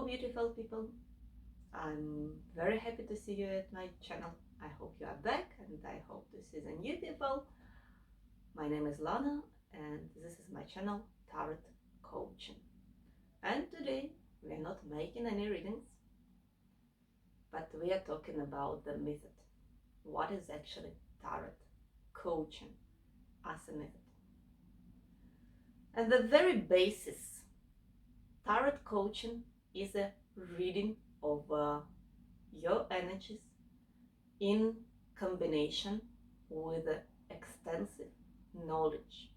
Hello beautiful people, I'm very happy to see you at my channel. I hope you are back and I hope this is a new people. My name is Lana and this is my channel Tarot Coaching. And today we are not making any readings, but we are talking about the method. What is actually Tarot Coaching as a method? And the very basis, Tarot Coaching is a reading of your energies in combination with extensive knowledge.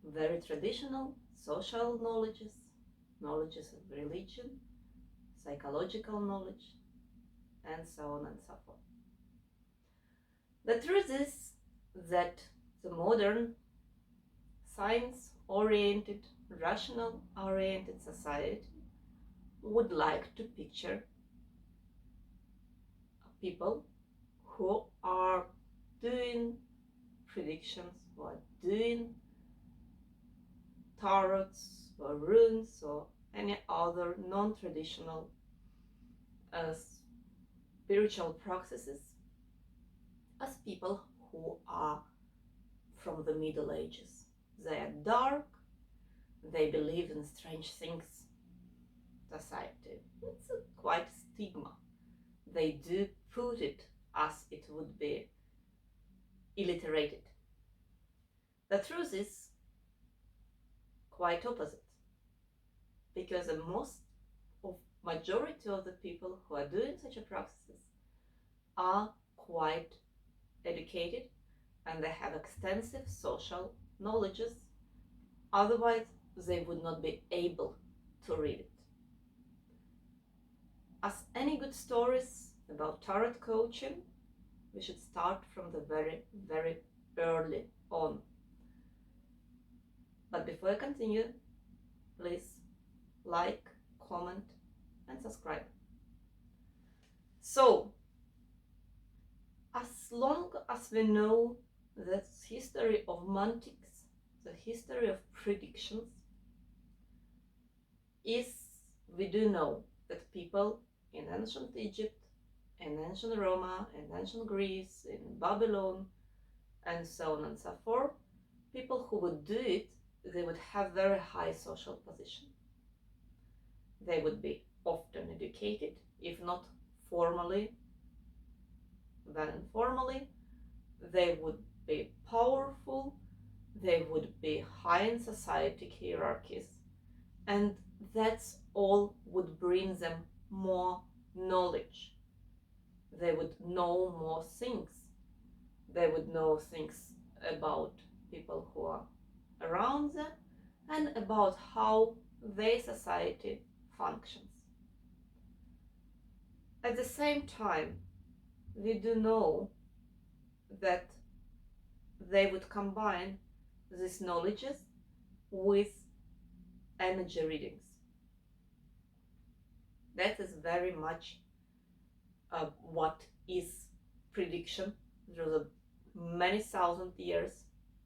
Very traditional social knowledges of religion, psychological knowledge, and so on and so forth. The truth is that the modern science-oriented, rational-oriented society would like to picture people who are doing predictions, who are doing tarots or runes or any other non-traditional spiritual practices as people who are from the Middle Ages. They are dark, they believe in strange things. Society, it's quite stigma. They do put it as it would be illiterated. The truth is quite opposite, because the majority of the people who are doing such a practices are quite educated and they have extensive social knowledges, otherwise they would not be able to read it. As any good stories about tarot coaching, we should start from the very, very early on. But before I continue, please like, comment and subscribe. So, as long as we know the history of mantics, the history of predictions, we do know that people in ancient Egypt, in ancient Roma, in ancient Greece, in Babylon, and so on and so forth, people who would do it, they would have very high social position. They would be often educated, if not formally, then informally. They would be powerful, they would be high in society hierarchies, and that's all would bring them more knowledge. They would know more things. They would know things about people who are around them and about how their society functions. At the same time, we do know that they would combine these knowledges with energy readings. That is very much what is prediction through the many thousand years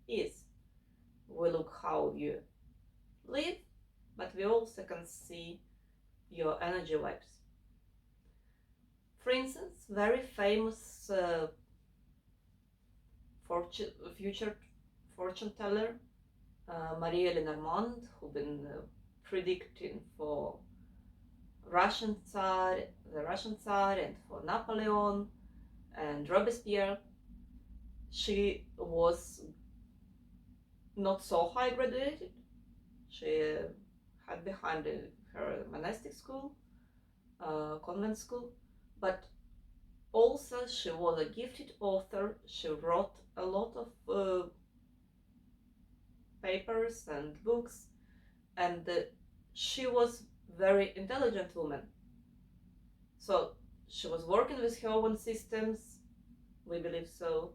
is. We look how you live, but we also can see your energy vibes. For instance, very famous future fortune teller Marielle Armand, who been predicting for the Russian Tsar and for Napoleon and Robespierre. She was not so high graduated. She had behind her monastic school, convent school, but also she was a gifted author. She wrote a lot of papers and books, and she was very intelligent woman. So she was working with her own systems, we believe so.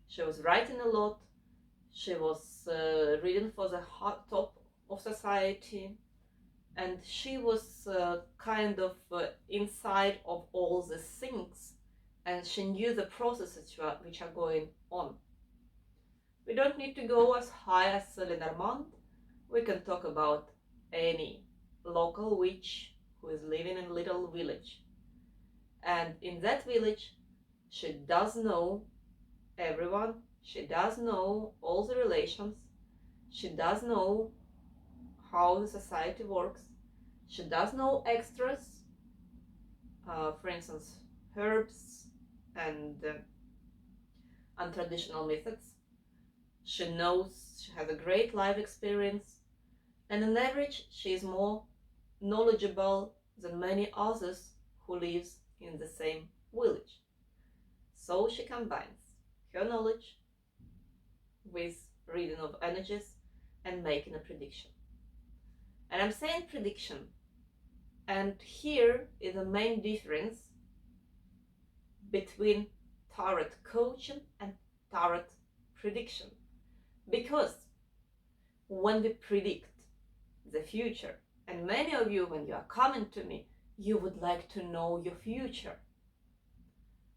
She was writing a lot. She was reading for the top of society, and she was kind of inside of all the things, and she knew the processes which are going on. We don't need to go as high as Lenormand. We can talk about any local witch who is living in a little village. And in that village, she does know everyone, she does know all the relations, she does know how the society works, she does know extras, for instance, herbs and untraditional methods. She knows, she has a great life experience, and on average, she is more knowledgeable than many others who lives in the same village. So she combines her knowledge with reading of energies and making a prediction. And I'm saying prediction, and here is the main difference between tarot coaching and tarot prediction. Because when we predict the future, and many of you, when you are coming to me, you would like to know your future,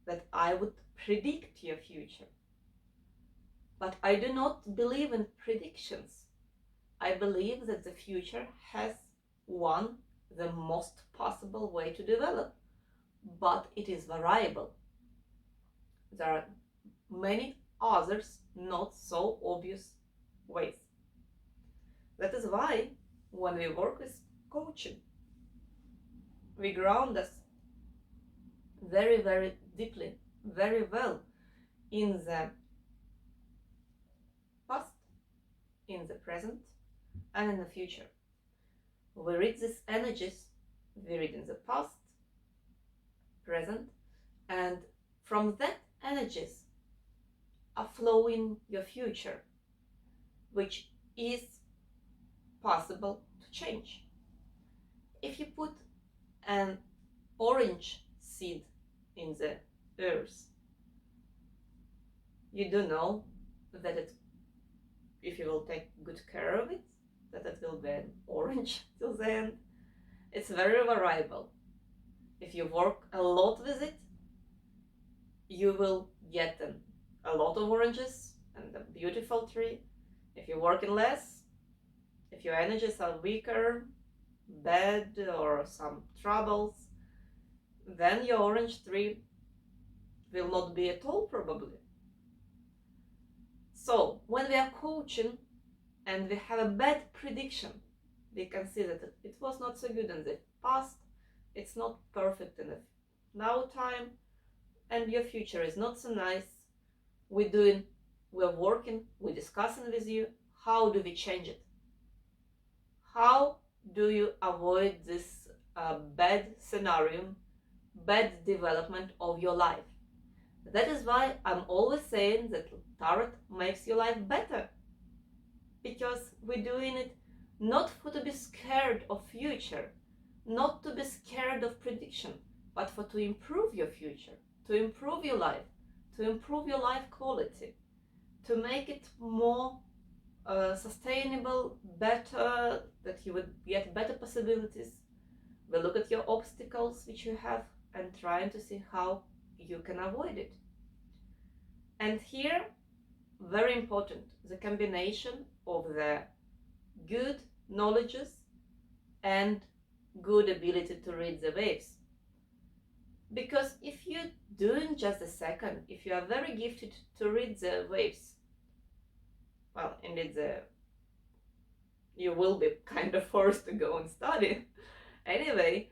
that I would predict your future. But I do not believe in predictions. I believe that the future has the most possible way to develop, but it is variable. There are many others not so obvious ways. That is why when we work with coaching, we ground us very, very deeply, very well in the past, in the present, and in the future. We read these energies, we read in the past, present, and from that energies are flowing your future, which is possible to change. If you put an orange seed in the earth, you do know that if you will take good care of it, that it will be an orange till the end. It's very variable. If you work a lot with it, you will get a lot of oranges and a beautiful tree. If you're working less, if your energies are weaker, bad, or some troubles, then your orange tree will not be at all, probably. So when we are coaching and we have a bad prediction, we can see that it was not so good in the past, it's not perfect in the now time, and your future is not so nice. We're working, we're discussing with you, how do we change it? How do you avoid this bad scenario, bad development of your life? That is why I'm always saying that tarot makes your life better, because we're doing it not to be scared of future, not to be scared of prediction, but to improve your future, to improve your life, to improve your life quality, to make it more sustainable, better, that you would get better possibilities. We look at your obstacles which you have and trying to see how you can avoid it. And here, very important, the combination of the good knowledges and good ability to read the waves. Because if you're doing just a second, if you are very gifted to read the waves, well, indeed, you will be kind of forced to go and study anyway,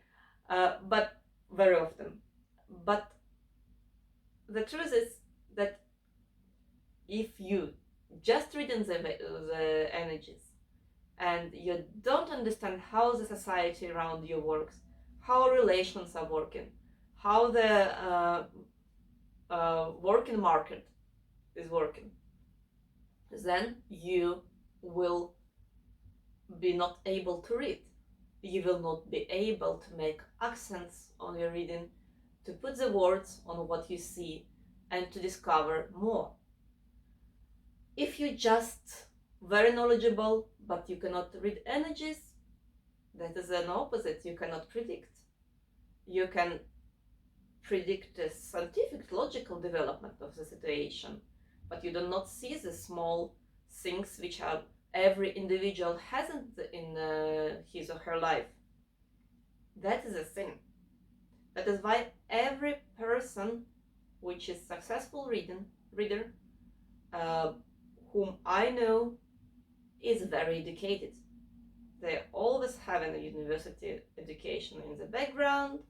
but very often. But the truth is that if you just read in the energies and you don't understand how the society around you works, how relations are working, how the working market is working, then you will be not able to read. You will not be able to make accents on your reading, to put the words on what you see, and to discover more. If you just very knowledgeable, but you cannot read energies, that is an opposite. You cannot predict. You can predict the scientific, logical development of the situation, but you do not see the small things which are every individual hasn't in his or her life. That is a thing. That is why every person which is successful reader whom I know is very educated. They always have a university education in the background,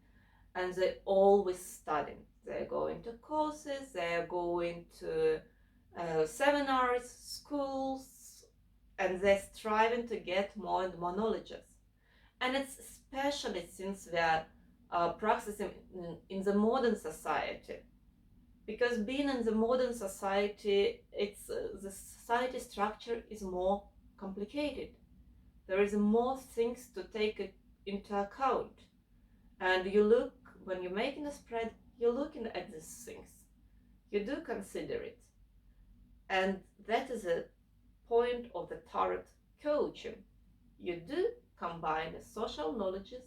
and they always studying. They're going to courses, they're going to seminars, schools, and they're striving to get more and more knowledges. And it's especially since we are practicing in the modern society. Because being in the modern society, it's the society structure is more complicated. There is more things to take into account. And you look, when you're making a spread, you're looking at these things. You do consider it. And that is a point of the tarot coaching. You do combine the social knowledges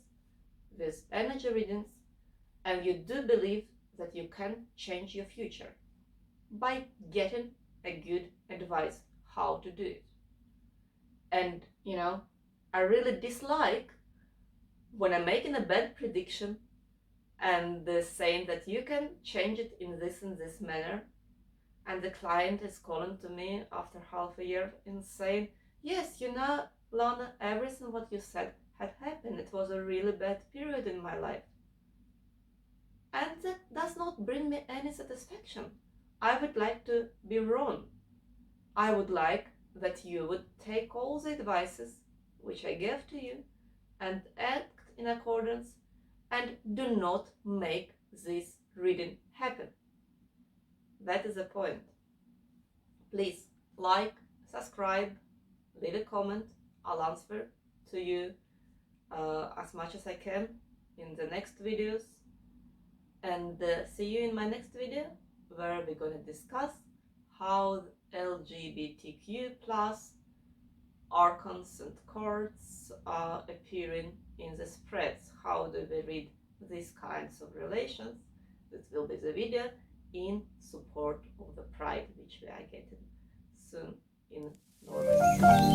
with energy readings, and you do believe that you can change your future by getting a good advice how to do it. And I really dislike when I'm making a bad prediction and they're saying that you can change it in this and this manner, and the client is calling to me after half a year and saying, yes, Lana, everything what you said had happened. It was a really bad period in my life. And that does not bring me any satisfaction. I would like to be wrong. I would like that you would take all the advices which I gave to you and act in accordance, and do not make this reading happen. That is the point. Please like, subscribe, leave a comment. I'll answer to you as much as I can in the next videos. And see you in my next video, where we're going to discuss how LGBTQ plus archons and cards are appearing in the spreads. How do we read these kinds of relations? This will be the video in support of the Pride, which we are getting soon in Norway.